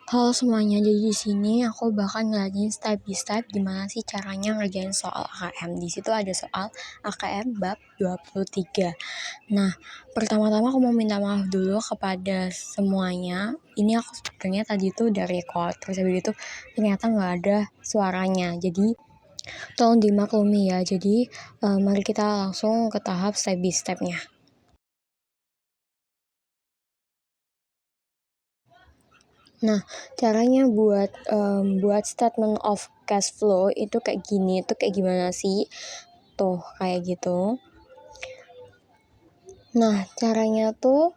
Halo semuanya, jadi di sini aku bakal ngelajarin step by step gimana sih caranya ngerjain soal AKM. Di situ ada soal AKM bab 23. Nah, pertama-tama aku mau minta maaf dulu kepada semuanya. Ini aku sebenarnya tadi tuh udah record, terus habis itu ternyata nggak ada suaranya. Jadi tolong dimaklumi ya. Jadi mari kita langsung ke tahap step by stepnya. Nah, caranya buat statement of cash flow itu kayak gini, itu kayak gimana sih? Tuh, kayak gitu. Nah, caranya tuh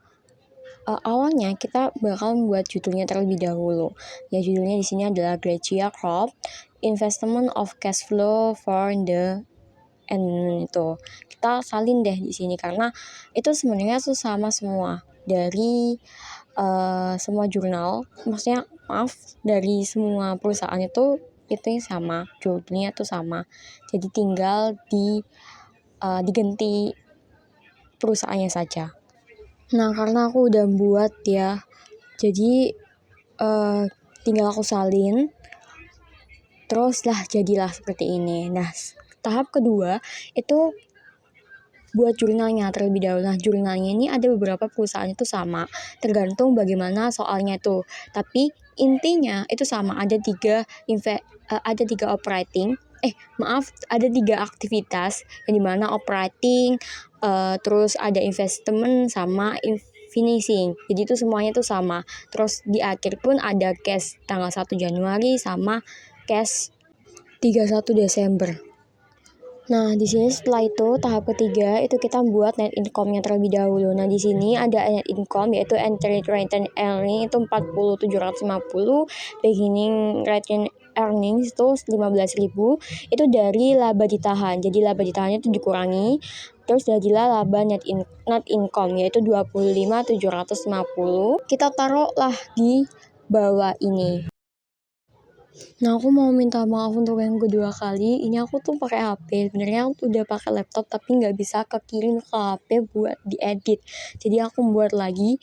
awalnya kita bakal membuat judulnya terlebih dahulu. Ya, judulnya di sini adalah Gracia Crop Investment of Cash Flow for the and itu. Kita salin deh di sini karena itu sebenarnya tuh sama semua dari semua jurnal, maksudnya maaf, dari semua perusahaan itu yang sama, judulnya tuh sama. Jadi tinggal diganti perusahaannya saja. Nah, karena aku udah buat ya, jadi tinggal aku salin, terus lah jadilah seperti ini. Nah, tahap kedua itu buat jurnalnya terlebih dahulu. Nah, jurnalnya ini ada beberapa perusahaan itu sama, tergantung bagaimana soalnya itu. Tapi intinya itu sama, ada tiga operating, ada 3 aktivitas yang dimana operating, terus ada investment sama finishing. Jadi itu semuanya itu sama. Terus di akhir pun ada cash tanggal 1 Januari sama cash 31 Desember. Nah, di sini setelah itu tahap ketiga itu kita buat net income-nya terlebih dahulu. Nah, di sini ada net income yaitu entry return earning itu 40.750, beginning return earnings itu 15.000, itu dari laba ditahan. Jadi laba ditahannya itu dikurangi, terus jadilah laba net income yaitu 25.750. Kita taruh lah di bawah ini. Nah, aku mau minta maaf untuk yang kedua kali. Ini aku tuh pakai HP. Sebenarnya aku udah pakai laptop tapi nggak bisa kekirim ke HP buat diedit. Jadi aku buat lagi.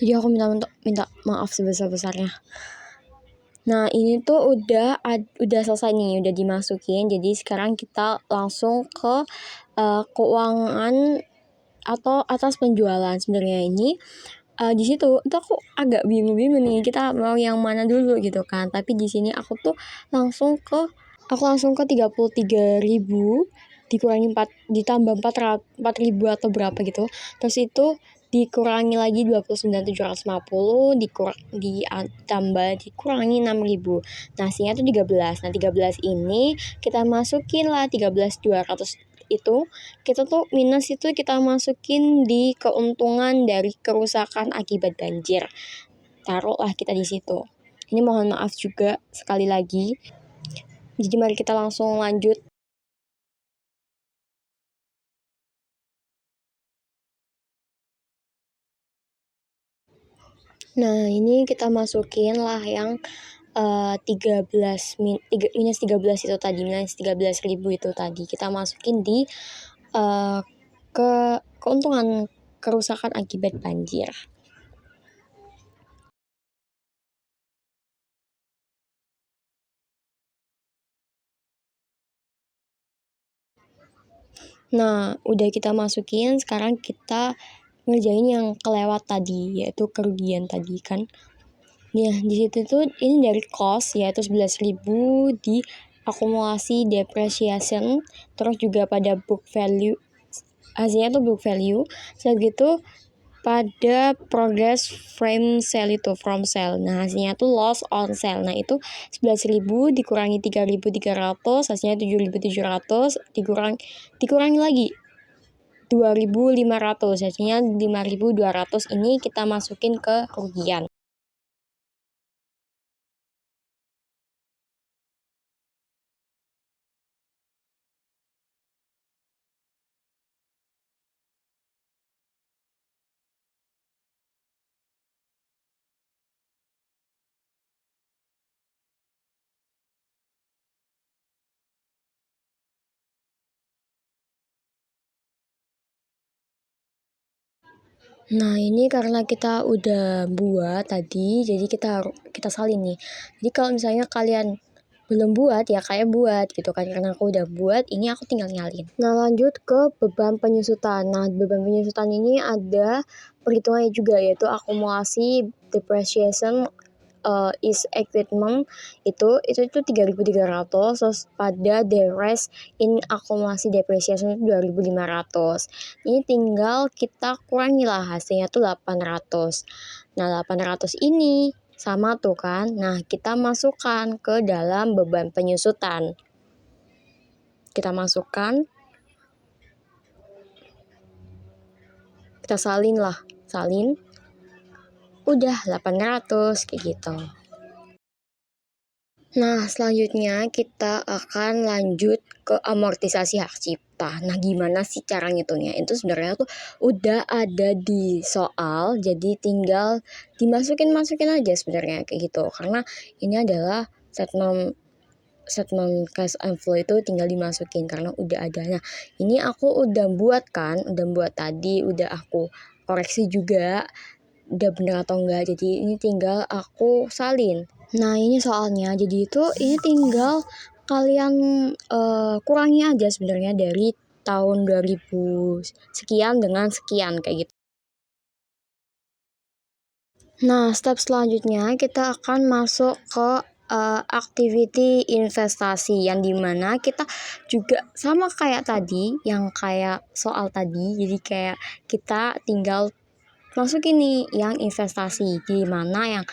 Jadi aku minta maaf sebesar-besarnya. Nah, ini tuh udah selesai nih, udah dimasukin. Jadi sekarang kita langsung ke keuangan atau atas penjualan. Sebenarnya ini di situ itu aku agak bingung nih, kita mau yang mana dulu gitu kan. Tapi di sini aku langsung ke 33.000 dikurangi 4 ditambah 4.000 atau berapa gitu. Terus itu dikurangi lagi 29.750 dikurangi 6.000. Nah, hasilnya itu 13. Nah, 13 ini kita masukin lah 13.200 itu kita tuh minus itu kita masukin di keuntungan dari kerusakan akibat banjir. Taruhlah kita di situ. Ini mohon maaf juga sekali lagi. Jadi mari kita langsung lanjut. Nah, ini kita masukin lah yang minus 13 itu tadi, minus 13.000 itu tadi. Kita masukin di keuntungan kerusakan akibat banjir. Nah, udah kita masukin, sekarang kita ngerjain yang kelewat tadi, yaitu kerugian tadi kan. Nah, di situ tuh ini dari cost yaitu 11.000 di akumulasi depreciation, terus juga pada book value, hasilnya tuh book value, segitu pada progress from sale. Nah, hasilnya tuh loss on sale. Nah, itu 11.000 dikurangi 3.300, hasilnya 7.700, dikurangi lagi 2.500, hasilnya 5.200. Ini kita masukin ke kerugian. Nah, ini karena kita udah buat tadi, jadi kita salin nih. Jadi kalau misalnya kalian belum buat ya kayak buat gitu kan, karena aku udah buat, ini aku tinggal nyalin. Nah, lanjut ke beban penyusutan. Nah, beban penyusutan ini ada perhitungannya juga, yaitu akumulasi depreciation is equipment itu 3.300, terus pada the rest in akumulasi depreciation 2.500. Ini tinggal kita kurangi lah, hasilnya tuh 800. Nah, 800 ini sama tuh kan. Nah, kita masukkan ke dalam beban penyusutan. Kita masukkan, kita salin lah, salin. Udah 800 kayak gitu. Nah, selanjutnya kita akan lanjut ke amortisasi hak cipta. Nah, gimana sih cara ngitungnya? Itu sebenarnya tuh udah ada di soal, jadi tinggal dimasukin aja sebenarnya kayak gitu. Karena ini adalah statement cash flow itu tinggal dimasukin karena udah ada. Nah, ini aku udah buat tadi, udah aku koreksi juga, udah bener atau enggak. Jadi ini tinggal aku salin. Nah, ini soalnya, jadi itu ini tinggal kalian kurangi aja sebenarnya dari tahun 2000 sekian dengan sekian kayak gitu. Nah, step selanjutnya kita akan masuk ke activity investasi, yang dimana kita juga sama kayak tadi, yang kayak soal tadi. Jadi kayak kita tinggal masukin nih yang investasi, di mana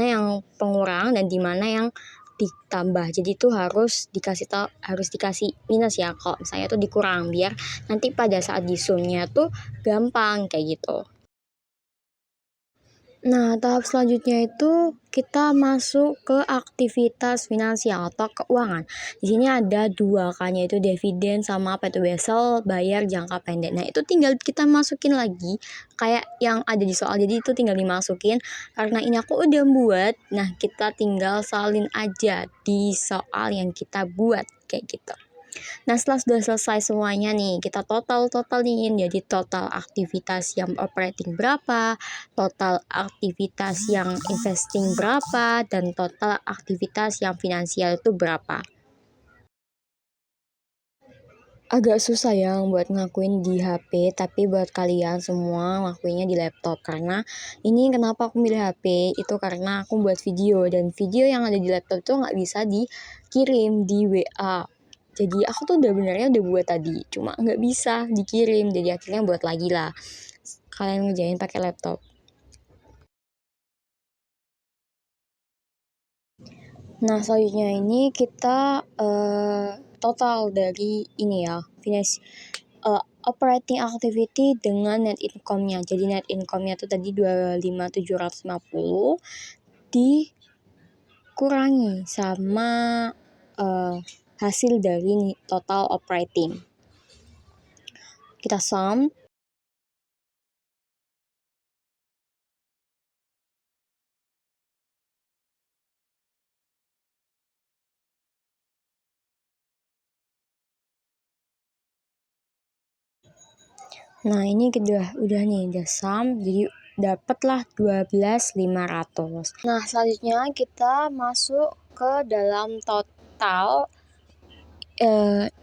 yang pengurang dan di mana yang ditambah. Jadi itu harus dikasih minus ya kalau misalnya tuh dikurang, biar nanti pada saat disumnya tuh gampang kayak gitu. Nah, tahap selanjutnya itu kita masuk ke aktivitas finansial atau keuangan. Di sini ada dua kan, yaitu dividen sama apa itu wesel bayar jangka pendek. Nah, itu tinggal kita masukin lagi kayak yang ada di soal. Jadi itu tinggal dimasukin karena ini aku udah buat. Nah, kita tinggal salin aja di soal yang kita buat kayak gitu. Nah, setelah sudah selesai semuanya nih, kita totalin. Jadi total aktivitas yang operating berapa, total aktivitas yang investing berapa, dan total aktivitas yang finansial itu berapa. Agak susah ya buat ngakuin di HP, tapi buat kalian semua ngakuinnya di laptop. Karena ini kenapa aku milih HP, itu karena aku buat video, dan video yang ada di laptop itu nggak bisa dikirim di WA. Jadi aku tuh udah buat tadi, cuma nggak bisa dikirim, jadi akhirnya buat lagi lah. Kalian ngerjain pakai laptop. Nah, selanjutnya ini kita total dari ini ya, operating activity dengan net income-nya. Jadi net income-nya tuh tadi 25.750 dikurangi sama hasil dari total operating. Kita sum. Nah, ini udah nih, udah sum, jadi dapatlah 12.500. Nah, selanjutnya kita masuk ke dalam total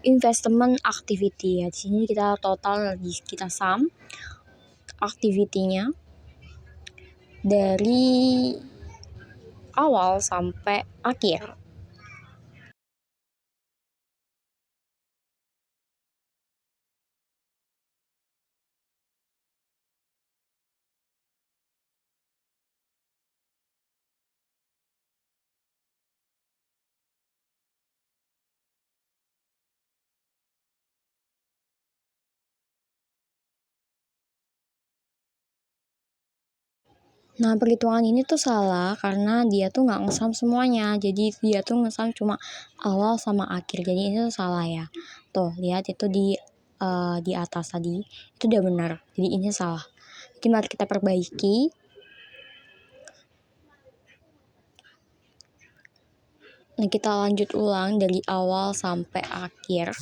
investment activity ya. Di sini kita total, kita sum activity-nya dari awal sampai akhir. Nah, perhitungan ini tuh salah karena dia tuh nggak ngesam semuanya. Jadi dia tuh ngesam cuma awal sama akhir. Jadi ini tuh salah ya. Tuh, lihat itu di atas tadi. Itu udah benar. Jadi ini salah. Jadi mari kita perbaiki. Nah, kita lanjut ulang dari awal sampai akhir.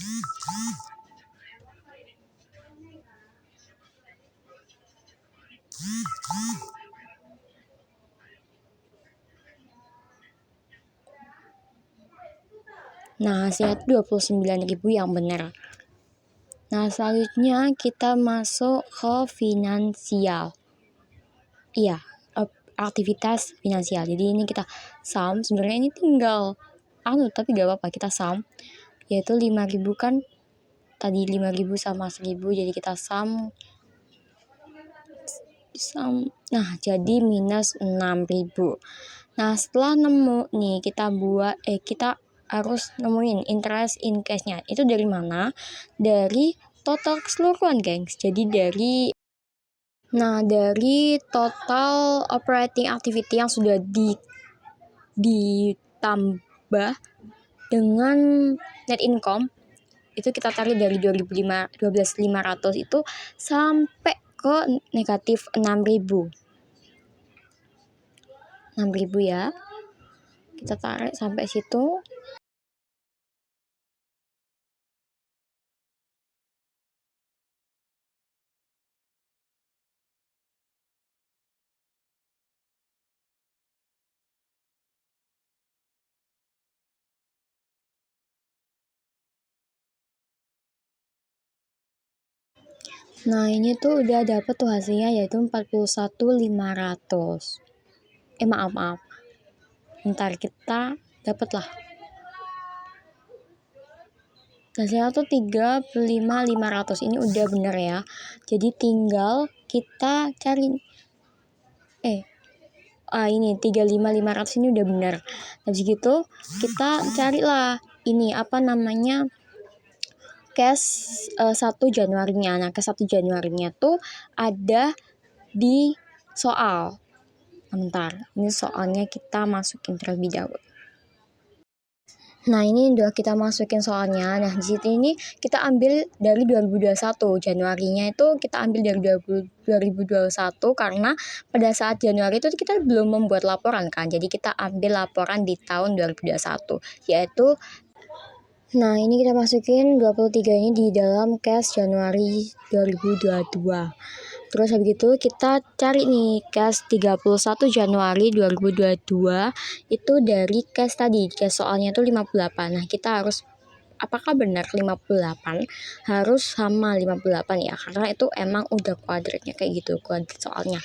Nah, hasilnya itu 29.000 yang benar. Nah, selanjutnya kita masuk ke finansial. Iya, aktivitas finansial. Jadi ini kita sum, sebenarnya ini tinggal tapi gak apa-apa, kita sum. Yaitu 5.000 kan tadi 5.000 sama 1.000, jadi kita sum. Nah, jadi minus 6.000. Nah, setelah nemu nih kita harus nemuin interest in cash-nya. Itu dari mana? Dari total keseluruhan, gengs. Jadi dari total operating activity yang sudah ditambah dengan net income, itu kita tarik dari 12.500 itu sampai ke negatif 6.000 ya. Kita tarik sampai situ. Nah, ini tuh udah dapet tuh hasilnya, yaitu 41.500. Maaf. Ntar kita dapet lah. Hasilnya tuh 35.500. Ini udah bener ya. Jadi tinggal kita cari. Ini 35.500 ini udah bener. Habis gitu kita carilah ini cash 1 Januarinya. Nah, cash 1 Januarinya tuh ada di soal. Bentar, ini soalnya kita masukin terlebih dahulu. Nah, ini udah kita masukin soalnya. Nah, di sini kita ambil dari 2021. Januarinya itu kita ambil dari 2021 karena pada saat Januari itu kita belum membuat laporan kan. Jadi kita ambil laporan di tahun 2021, yaitu ini kita masukin 23 ini di dalam cash Januari 2022. Terus habis itu kita cari nih cash 31 Januari 2022 itu dari cash tadi. Cash soalnya itu 58. Nah, kita harus apakah benar 58 harus sama 58 ya? Karena itu emang udah kuadratnya kayak gitu, kuadrat soalnya.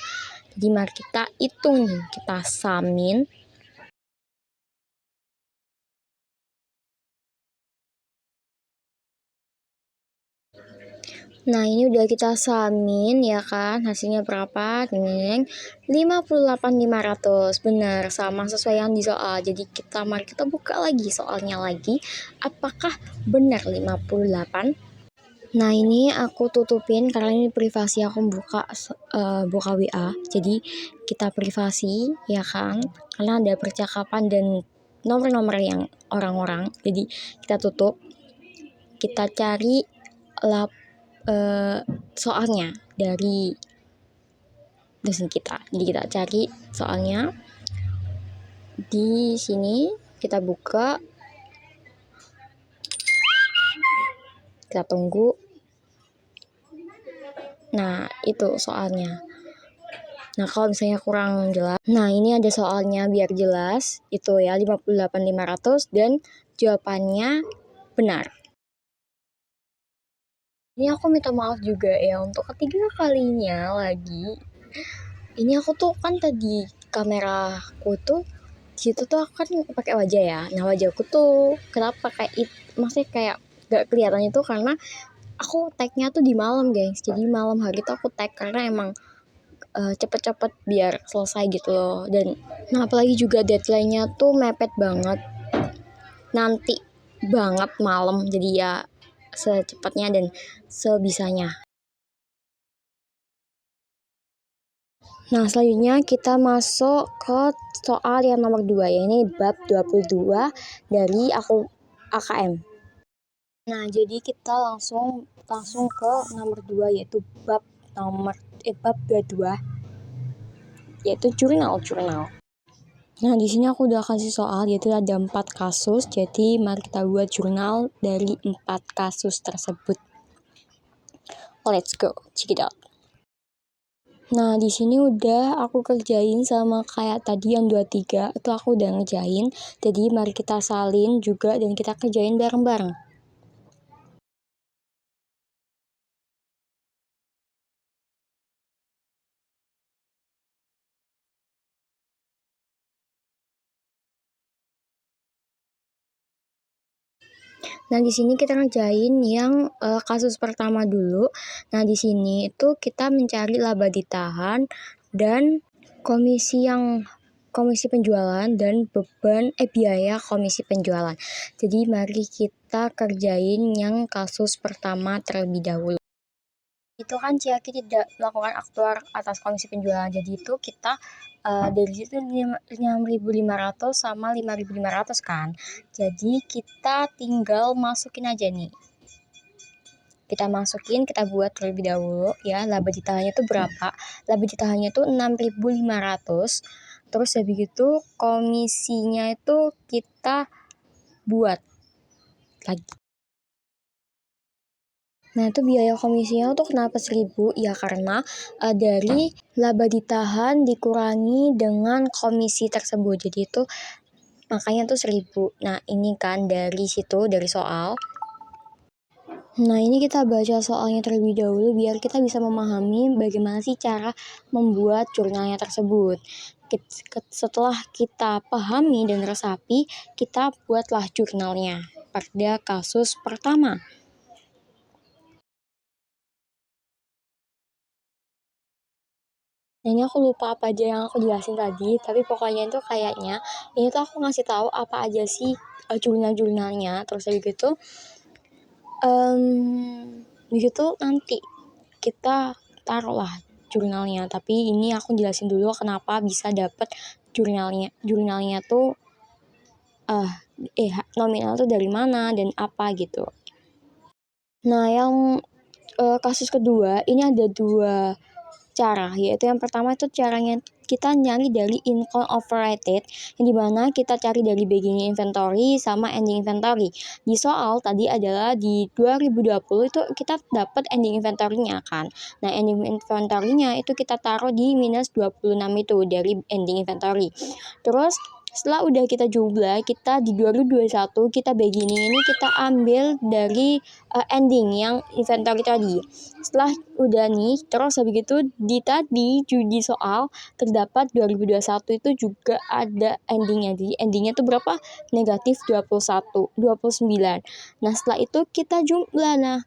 Jadi mari kita hitung nih, kita samin. Nah, ini udah kita samin ya kan, hasilnya berapa? 58.500. Benar, sama sesuai yang di soal. Jadi mari kita buka lagi soalnya lagi. Apakah benar 58? Nah, ini aku tutupin karena ini privasi, aku buka WA. Jadi kita privasi ya kan, karena ada percakapan dan nomor-nomor yang orang-orang. Jadi kita tutup. Kita cari soalnya dari dosen kita. Jadi kita cari soalnya di sini, kita buka, kita tunggu. Nah, itu soalnya. Nah, kalau misalnya kurang jelas, nah ini ada soalnya biar jelas. Itu ya 58.500 dan jawabannya benar. Ini aku minta maaf juga ya untuk ketiga kalinya lagi. Ini aku tuh kan tadi kameraku tuh situ tuh aku kan pakai wajah ya. Nah, wajahku tuh kenapa maksudnya kayak gak kelihatan itu karena aku tag-nya tuh di malam, guys. Jadi malam hari tuh aku tag karena emang cepet-cepet biar selesai gitu loh. Dan apalagi juga deadline-nya tuh mepet banget, nanti banget malam. Jadi ya secepatnya dan sebisanya. Nah, selanjutnya kita masuk ke soal yang nomor 2 ya. Ini bab 22 dari AKM. Nah, jadi kita langsung ke nomor 2 yaitu bab 22 yaitu jurnal. Nah, di sini aku udah kasih soal, yaitu ada 4 kasus. Jadi mari kita buat jurnal dari 4 kasus tersebut. Let's go, check it out. Nah, di sini udah aku kerjain sama kayak tadi yang 23 itu aku udah ngerjain. Jadi mari kita salin juga dan kita kerjain bareng-bareng. Nah, di sini kita ngerjain yang kasus pertama dulu. Nah, di sini itu kita mencari laba ditahan dan komisi penjualan dan beban biaya komisi penjualan. Jadi mari kita kerjain yang kasus pertama terlebih dahulu. Itu kan Ciaki tidak melakukan aktuar atas komisi penjualan. Jadi itu kita dari situ 6.500 sama 5.500 kan. Jadi kita tinggal masukin aja nih. Kita masukin, kita buat terlebih dahulu ya. Laba ditahannya itu berapa? Laba ditahannya itu 6.500. Terus habis itu komisinya itu kita buat lagi. Nah, itu biaya komisinya tuh kenapa 1.000? Ya karena dari laba ditahan dikurangi dengan komisi tersebut. Jadi itu makanya tuh 1.000. Nah, ini kan dari situ, dari soal. Nah, ini kita baca soalnya terlebih dahulu biar kita bisa memahami bagaimana sih cara membuat jurnalnya tersebut. Setelah kita pahami dan resapi, kita buatlah jurnalnya pada kasus pertama. Nah, ini aku lupa apa aja yang aku jelasin tadi, tapi pokoknya itu kayaknya ini tuh aku ngasih tahu apa aja sih jurnal-jurnalnya, terus begitu begitu nanti kita taruhlah jurnalnya, tapi ini aku jelasin dulu kenapa bisa dapet jurnalnya tuh nominal tuh dari mana dan apa gitu. Nah, yang kasus kedua ini ada 2 cara, yaitu yang pertama itu caranya kita nyari dari income overrated, yang dimana kita cari dari beginning inventory sama ending inventory. Di soal tadi adalah di 2020 itu kita dapat ending inventory-nya kan. Nah, ending inventory-nya itu kita taruh di minus 26 itu dari ending inventory. Terus setelah udah kita jumlah, kita di 2021 kita beginning ini kita ambil dari ending yang inventory tadi. Setelah udah nih, terus habis itu di soal terdapat 2021 itu juga ada endingnya. Jadi endingnya tuh berapa? Negatif 29. Nah, setelah itu kita jumlah.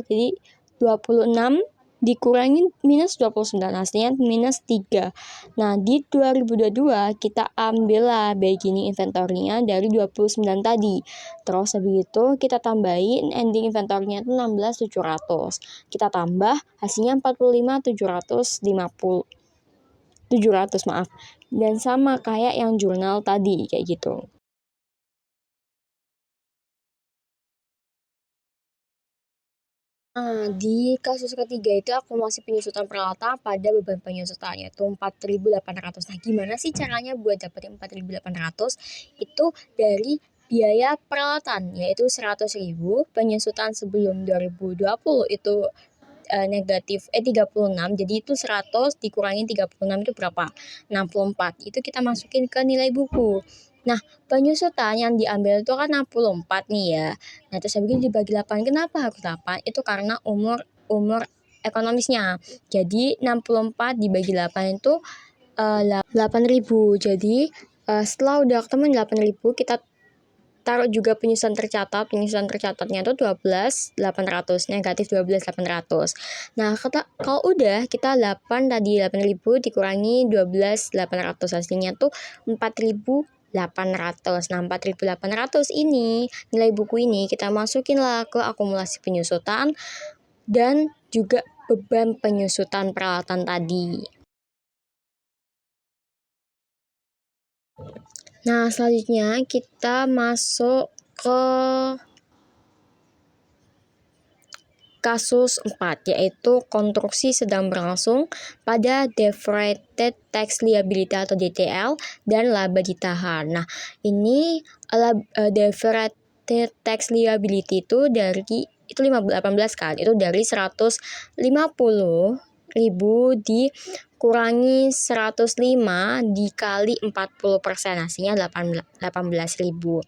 Jadi 26 dikurangin minus 29, hasilnya minus 3. Nah, di 2022 kita ambil lah beginning inventory-nya dari 29 tadi. Terus habis itu kita tambahin ending inventory-nya itu 16.700. Kita tambah hasilnya 700 maaf. Dan sama kayak yang jurnal tadi kayak gitu. Nah, di kasus ketiga itu akumulasi penyusutan peralatan pada beban penyusutannya itu 4.800. Nah, gimana sih caranya buat dapetin 4.800? Itu dari biaya peralatan, yaitu 100.000. Penyusutan sebelum 2020 itu negatif 36. Jadi itu 100 dikurangin 36 itu berapa? 64. Itu kita masukin ke nilai buku. Nah, penyusutan yang diambil itu kan 64 nih ya. Nah, terus habis itu dibagi 8. Kenapa harus 8? Itu karena umur ekonomisnya. Jadi 64 dibagi 8 itu 8.000. Jadi setelah udah ketemu 8.000 kita taruh juga penyusutan tercatatnya itu 12.800, negatif 12.800. Nah, kalau udah kita 8 tadi 8.000 dikurangi 12.800, hasilnya tuh 4.800. Nah, 4.800 ini nilai buku ini kita masukin lah ke akumulasi penyusutan dan juga beban penyusutan peralatan tadi. Nah, selanjutnya kita masuk ke kasus 4, yaitu konstruksi sedang berlangsung pada deferred tax liability atau DTL dan laba ditahan. Nah, ini deferred tax liability itu dari itu 18 kan, itu dari 150 ribu dikurangi 105 dikali 40%, hasilnya 18.000.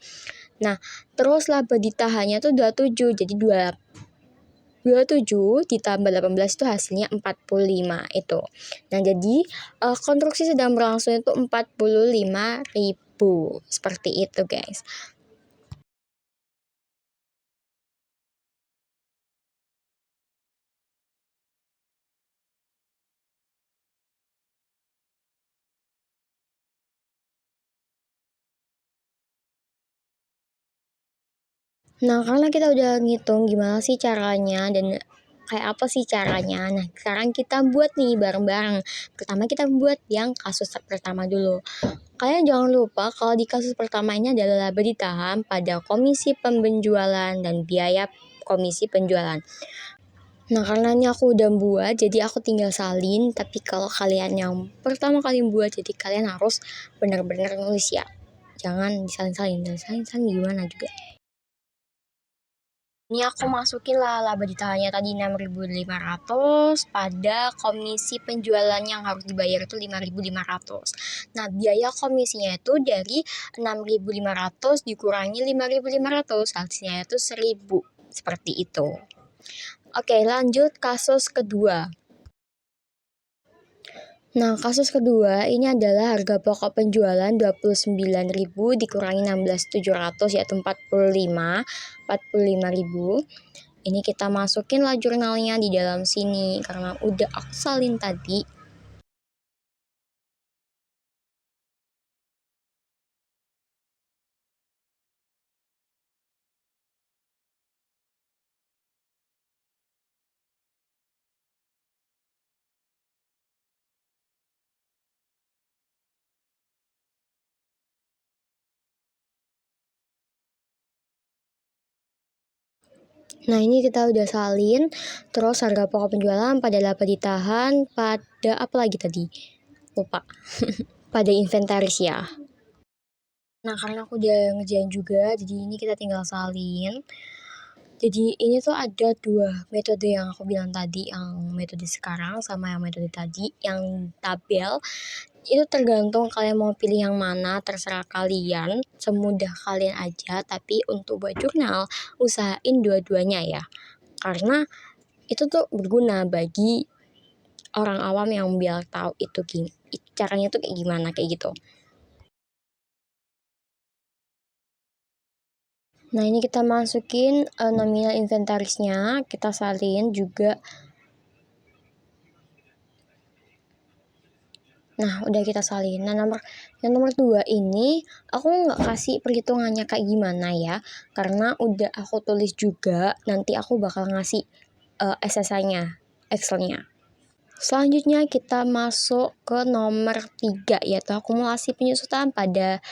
Nah, terus laba ditahannya tuh 27, jadi 27 ditambah 18 itu hasilnya 45 itu. Nah, jadi konstruksi sedang berlangsung itu 45.000. Seperti itu, guys. Nah, karena kita udah ngitung gimana sih caranya dan kayak apa sih caranya. Nah, sekarang kita buat nih bareng-bareng. Pertama kita buat yang kasus pertama dulu. Kalian jangan lupa kalau di kasus pertama ini adalah laba ditahan pada komisi penjualan dan biaya komisi penjualan. Nah, karena ini aku udah buat, jadi aku tinggal salin. Tapi kalau kalian yang pertama kali buat, jadi kalian harus benar-benar nulis ya. Jangan disalin-salin. Dan salin-salin gimana juga. Ini aku masukin lah laba ditahannya tadi 6.500 pada komisi penjualan yang harus dibayar itu 5.500. Nah, biaya komisinya itu dari 6.500 dikurangi 5.500, hasilnya itu 1.000. Seperti itu. Oke, lanjut kasus kedua. Nah, kasus kedua ini adalah harga pokok penjualan 29.000 dikurangi 16.700 yaitu 45.000. Ini kita masukin lah jurnalnya di dalam sini karena udah aku salin tadi. Nah, ini kita udah salin. Terus harga pokok penjualan pada laba ditahan pada apa lagi tadi? Lupa. Pada inventaris ya. Nah, karena aku udah ngerjain juga, jadi ini kita tinggal salin. Jadi ini tuh ada dua metode yang aku bilang tadi, yang metode sekarang sama yang metode tadi, yang tabel. Itu tergantung kalian mau pilih yang mana, terserah kalian, semudah kalian aja. Tapi untuk buat jurnal, usahain dua-duanya ya. Karena itu tuh berguna bagi orang awam yang biar tahu itu caranya tuh kayak gimana, kayak gitu. Nah, ini kita masukin nominal inventarisnya, kita salin juga. Nah, udah kita salin. Nah, yang nomor 2 ini aku nggak kasih perhitungannya kayak gimana ya, karena udah aku tulis juga. Nanti aku bakal ngasih SSA-nya, Excel-nya. Selanjutnya kita masuk ke nomor 3, yaitu akumulasi penyusutan pada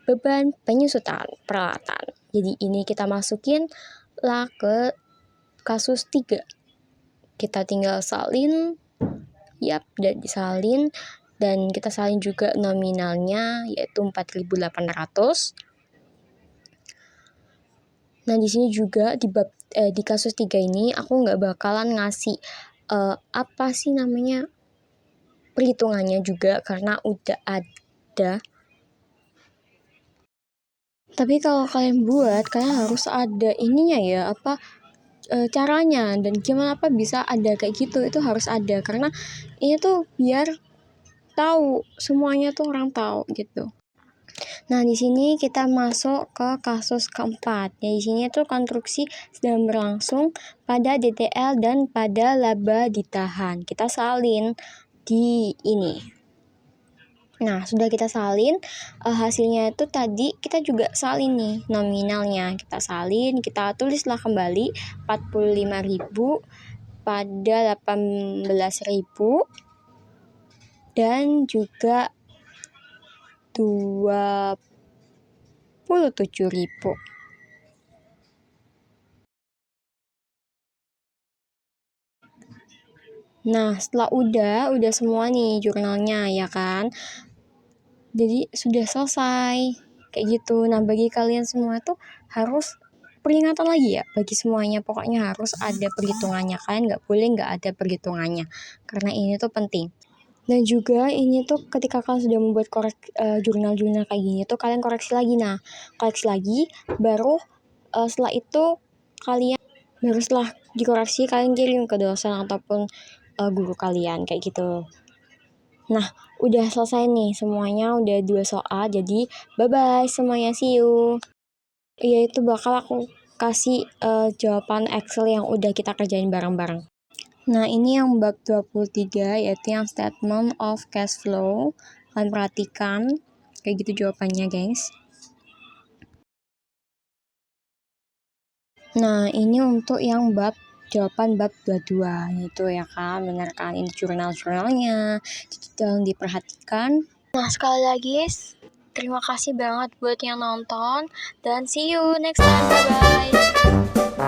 beban penyusutan peralatan. Jadi ini kita masukin lah ke kasus 3. Kita tinggal salin, dan disalin. Dan kita salin juga nominalnya yaitu 4.800. Nah, di sini juga di kasus 3 ini aku nggak bakalan ngasih apa sih namanya perhitungannya juga karena udah ada. Tapi kalau kalian buat, kalian harus ada ininya ya, apa caranya dan gimana apa bisa ada kayak gitu, itu harus ada karena ini tuh biar tahu, semuanya tuh orang tahu gitu. Nah, di sini kita masuk ke kasus keempat. Ya, di sini tuh konstruksi sedang berlangsung pada DTL dan pada laba ditahan. Kita salin di ini. Nah, sudah kita salin, hasilnya itu tadi kita juga salin nih nominalnya. Kita salin, kita tulislah kembali 45.000 pada 18.000 dan juga 27.000. Nah, setelah udah semua nih jurnalnya ya kan. Jadi sudah selesai kayak gitu. Nah, bagi kalian semua tuh harus peringatan lagi ya bagi semuanya. Pokoknya harus ada perhitungannya, kalian nggak boleh nggak ada perhitungannya, karena ini tuh penting. Dan juga ini tuh ketika kalian sudah membuat jurnal-jurnal kayak gini tuh kalian koreksi lagi. Nah, koreksi lagi baru setelah itu kalian baru setelah dikoreksi kalian kirim ke dosen ataupun guru kalian kayak gitu. Nah, udah selesai nih semuanya, udah 2 soal. Jadi bye-bye semuanya, see you. Iya, itu bakal aku kasih jawaban Excel yang udah kita kerjain bareng-bareng. Nah, ini yang bab 23 yaitu yang statement of cash flow. Kalian perhatikan kayak gitu jawabannya, guys. Nah, ini untuk yang jawaban bab 22 itu ya kan, bener kan, ini jurnal-jurnalnya, tolong diperhatikan. Nah, sekali lagi terima kasih banget buat yang nonton dan see you next time, bye bye.